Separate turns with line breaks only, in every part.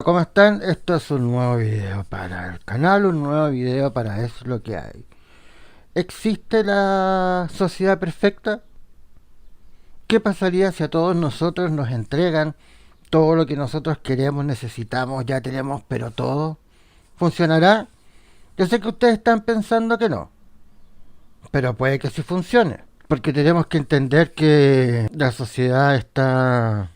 ¿Cómo están? Esto es un nuevo video para el canal, un nuevo video para Es lo que hay. ¿Existe la sociedad perfecta? ¿Qué pasaría si a todos nosotros nos entregan todo lo que nosotros queremos, necesitamos, ya tenemos, pero todo? ¿Funcionará? Yo sé que ustedes están pensando que no, pero puede que sí funcione, porque tenemos que entender que la sociedad está...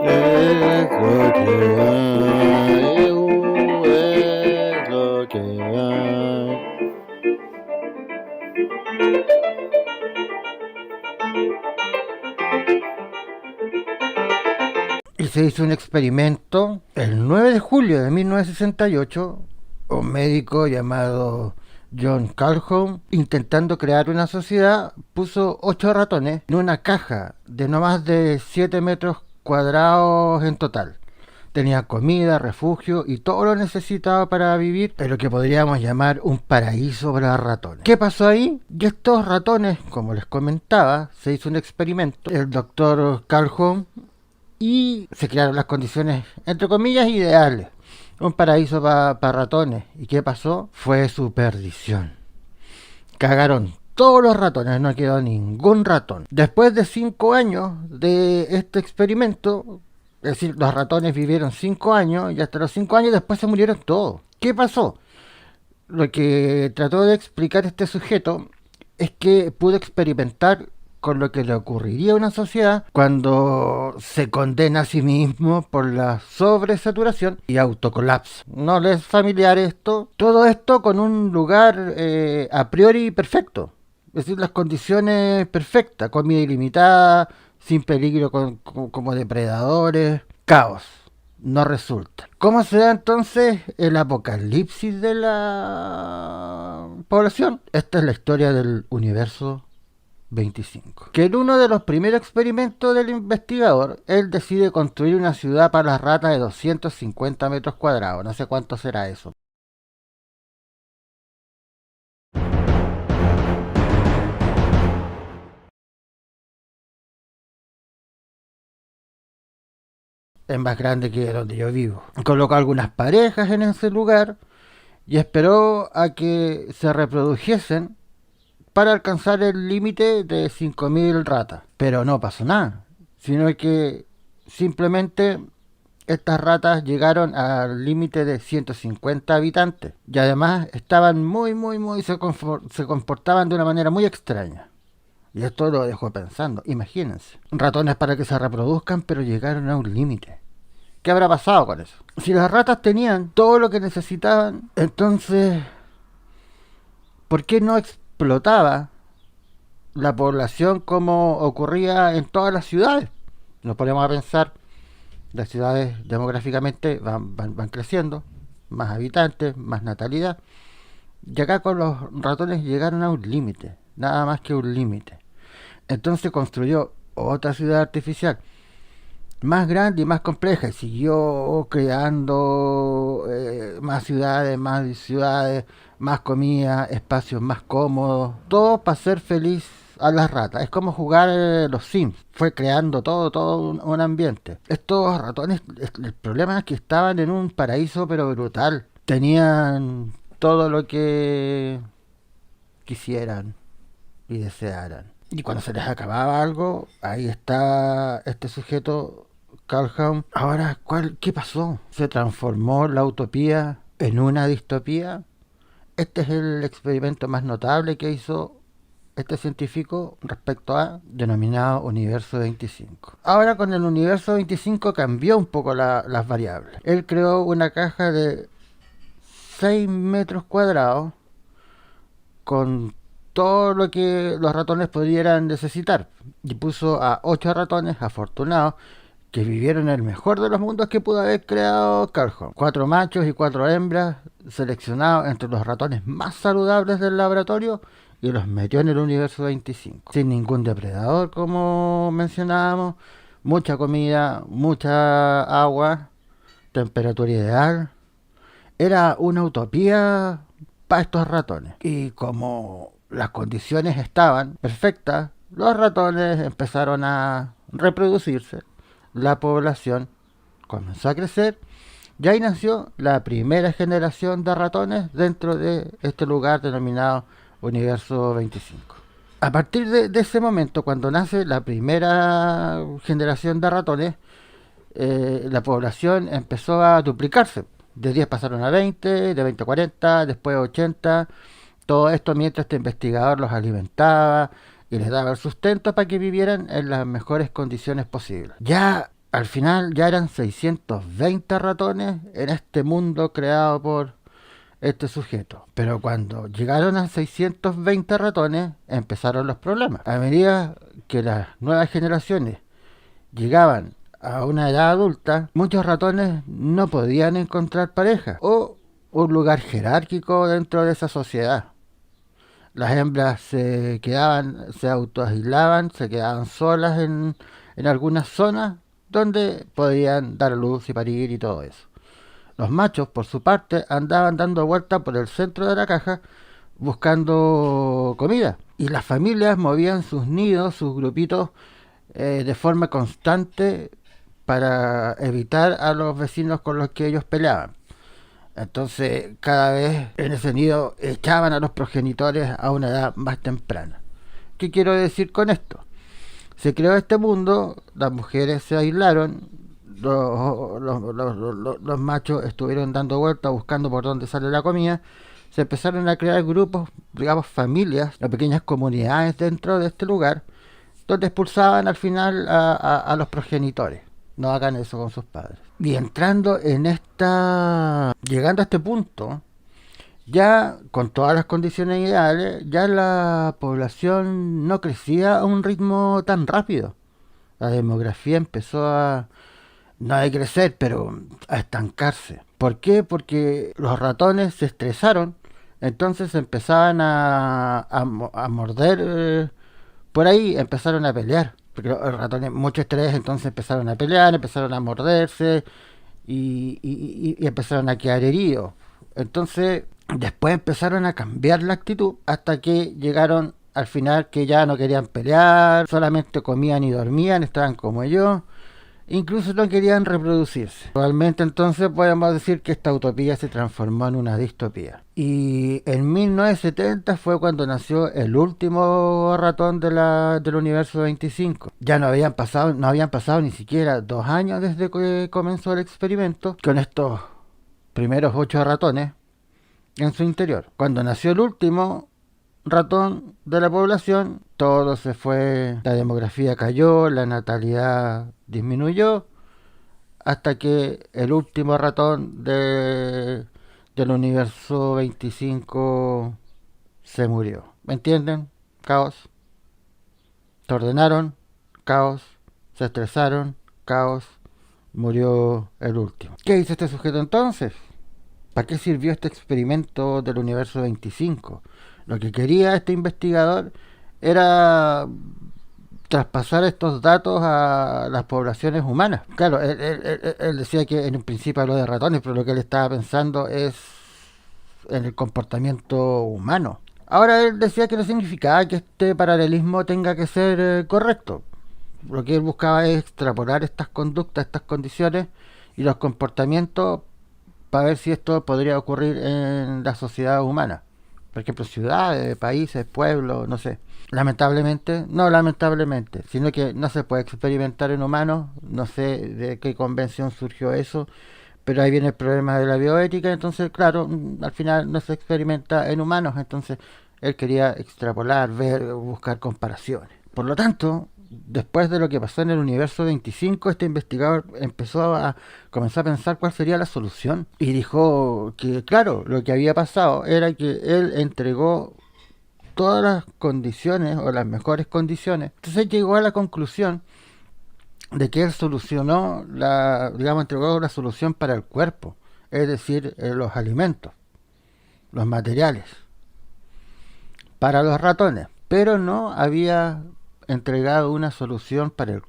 Es lo que hay, es lo que hay. Y se hizo un experimento el 9 de julio de 1968, un médico llamado John Calhoun, intentando crear una sociedad, puso 8 ratones en una caja de no más de 7 metros cuadrados en total. Tenía comida, refugio y todo lo necesitado para vivir en lo que podríamos llamar un paraíso para ratones. ¿Qué pasó ahí? Y estos ratones, como les comentaba, se hizo un experimento. El doctor Calhoun y se crearon las condiciones, entre comillas, ideales. Un paraíso para ratones. ¿Y qué pasó? Fue su perdición. Cagaron todos los ratones, no quedó ningún ratón. Después de 5 años de este experimento, es decir, los ratones vivieron 5 años y hasta los 5 años después se murieron todos. ¿Qué pasó? Lo que trató de explicar este sujeto es que pudo experimentar con lo que le ocurriría a una sociedad cuando se condena a sí mismo por la sobresaturación y autocolapso. ¿No les es familiar esto? Todo esto con un lugar a priori perfecto. Es decir, las condiciones perfectas, comida ilimitada, sin peligro como depredadores, caos. No resulta. ¿Cómo se da entonces el apocalipsis de la población? Esta es la historia del universo 25. Que en uno de los primeros experimentos del investigador, él decide construir una ciudad para las ratas de 250 metros cuadrados. No sé cuánto será eso. Es más grande que donde yo vivo. Colocó algunas parejas en ese lugar y esperó a que se reprodujesen para alcanzar el límite de 5.000 ratas. Pero no pasó nada, sino que simplemente estas ratas llegaron al límite de 150 habitantes y además estaban se comportaban de una manera muy extraña. Y esto lo dejó pensando, imagínense. Ratones para que se reproduzcan, pero llegaron a un límite. ¿Qué habrá pasado con eso? Si las ratas tenían todo lo que necesitaban, entonces, ¿por qué no explotaba la población como ocurría en todas las ciudades? Nos ponemos a pensar, las ciudades demográficamente van creciendo, más habitantes, más natalidad. Y acá con los ratones llegaron a un límite, nada más que un límite. Entonces construyó otra ciudad artificial, más grande y más compleja, y siguió creando más ciudades, más comida, espacios más cómodos, todo para ser feliz a las ratas. Es como jugar los Sims. Fue creando todo un ambiente. Estos ratones, el problema es que estaban en un paraíso pero brutal. Tenían todo lo que quisieran y desearan. Y cuando se les acababa algo, ahí está este sujeto, Calhoun. Ahora, ¿qué pasó? ¿Se transformó la utopía en una distopía? Este es el experimento más notable que hizo este científico respecto a denominado universo 25. Ahora con el universo 25 cambió un poco las variables. Él creó una caja de 6 metros cuadrados con todo lo que los ratones pudieran necesitar. Y puso a 8 ratones afortunados que vivieron el mejor de los mundos que pudo haber creado Calhoun. 4 machos y 4 hembras seleccionados entre los ratones más saludables del laboratorio y los metió en el universo 25. Sin ningún depredador, como mencionábamos, mucha comida, mucha agua, temperatura ideal. Era una utopía para estos ratones. Y como las condiciones estaban perfectas, los ratones empezaron a reproducirse, la población comenzó a crecer y ahí nació la primera generación de ratones dentro de este lugar denominado Universo 25. A partir de ese momento, cuando nace la primera generación de ratones, la población empezó a duplicarse. De 10 pasaron a 20, de 20 a 40, después a 80. Todo esto mientras este investigador los alimentaba y les daba el sustento para que vivieran en las mejores condiciones posibles. Ya al final ya eran 620 ratones en este mundo creado por este sujeto. Pero cuando llegaron a 620 ratones empezaron los problemas. A medida que las nuevas generaciones llegaban a una edad adulta, muchos ratones no podían encontrar pareja o un lugar jerárquico dentro de esa sociedad. Las hembras se quedaban, se autoaislaban, se quedaban solas en algunas zonas donde podían dar luz y parir y todo eso. Los machos, por su parte, andaban dando vueltas por el centro de la caja buscando comida. Y las familias movían sus nidos, sus grupitos, de forma constante para evitar a los vecinos con los que ellos peleaban. Entonces, cada vez en ese nido echaban a los progenitores a una edad más temprana. ¿Qué quiero decir con esto? Se creó este mundo, las mujeres se aislaron, los machos estuvieron dando vueltas buscando por dónde sale la comida, se empezaron a crear grupos, digamos familias, o pequeñas comunidades dentro de este lugar, donde expulsaban al final a los progenitores. No hagan eso con sus padres. Y entrando en llegando a este punto, ya con todas las condiciones ideales, ya la población no crecía a un ritmo tan rápido. La demografía empezó no a crecer, pero a estancarse. ¿Por qué? Porque los ratones se estresaron, entonces empezaban a morder, por ahí empezaron a pelear. Porque los ratones, mucho estrés, entonces empezaron a pelear, empezaron a morderse y empezaron a quedar heridos. Entonces, después empezaron a cambiar la actitud hasta que llegaron al final que ya no querían pelear, solamente comían y dormían, estaban como yo, incluso no querían reproducirse. Realmente entonces podemos decir que esta utopía se transformó en una distopía. Y en 1970 fue cuando nació el último ratón del universo 25. Ya no habían pasado ni siquiera 2 años desde que comenzó el experimento con estos primeros 8 ratones en su interior. Cuando nació el último ratón de la población, todo se fue, la demografía cayó, la natalidad disminuyó, hasta que el último ratón del universo 25 se murió. ¿Me entienden? Caos. Se ordenaron, caos. Se estresaron, caos. Murió el último. ¿Qué hizo este sujeto entonces? ¿Para qué sirvió este experimento del universo 25? Lo que quería este investigador era traspasar estos datos a las poblaciones humanas. Claro, él decía que en un principio habló de ratones, pero lo que él estaba pensando es en el comportamiento humano. Ahora él decía que no significaba que este paralelismo tenga que ser correcto. Lo que él buscaba es extrapolar estas conductas, estas condiciones y los comportamientos para ver si esto podría ocurrir en la sociedad humana. Por ejemplo, ciudades, países, pueblos, no sé. Lamentablemente, sino que no se puede experimentar en humanos. No sé de qué convención surgió eso, pero ahí viene el problema de la bioética. Entonces, claro, al final no se experimenta en humanos. Entonces, él quería extrapolar, ver, buscar comparaciones. Por lo tanto, después de lo que pasó en el universo 25, este investigador comenzó a pensar cuál sería la solución y dijo que, claro, lo que había pasado era que él entregó todas las condiciones o las mejores condiciones. Entonces llegó a la conclusión de que él entregó la solución para el cuerpo, es decir, los alimentos, los materiales, para los ratones, pero no había entregado una solución para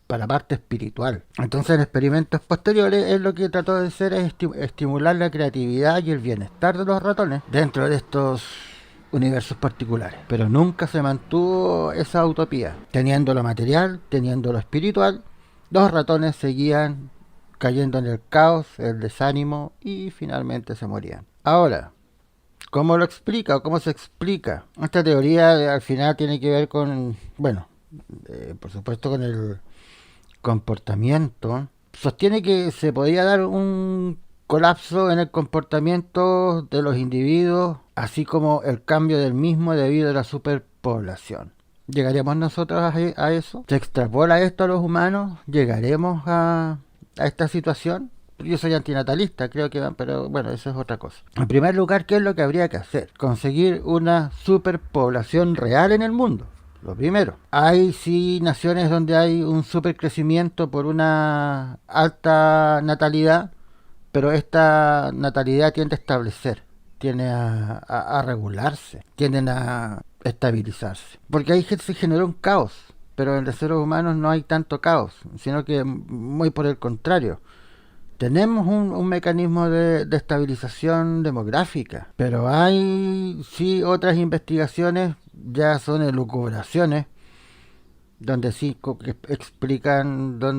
la parte espiritual. Entonces en experimentos posteriores él lo que trató de hacer es estimular la creatividad y el bienestar de los ratones dentro de estos universos particulares, pero nunca se mantuvo esa utopía, teniendo lo material, teniendo lo espiritual, Los ratones seguían cayendo en el caos, el desánimo y finalmente se morían. Ahora, ¿cómo lo explica o cómo se explica? Esta teoría al final tiene que ver con, bueno, por supuesto con el comportamiento. Sostiene que se podía dar un colapso en el comportamiento de los individuos, así como el cambio del mismo debido a la superpoblación. ¿Llegaremos nosotros a eso? ¿Se extrapola esto a los humanos? ¿Llegaremos a esta situación? Yo soy antinatalista, creo que van, pero bueno, eso es otra cosa. En primer lugar, ¿qué es lo que habría que hacer? Conseguir una superpoblación real en el mundo. Lo primero. Hay sí naciones donde hay un supercrecimiento por una alta natalidad, pero esta natalidad tiende a establecer, tiende a regularse, tienden a estabilizarse. Porque ahí se generó un caos, pero en los seres humanos no hay tanto caos, sino que muy por el contrario. Tenemos un mecanismo de estabilización demográfica, pero hay sí otras investigaciones, ya son elucubraciones, donde sí explican dónde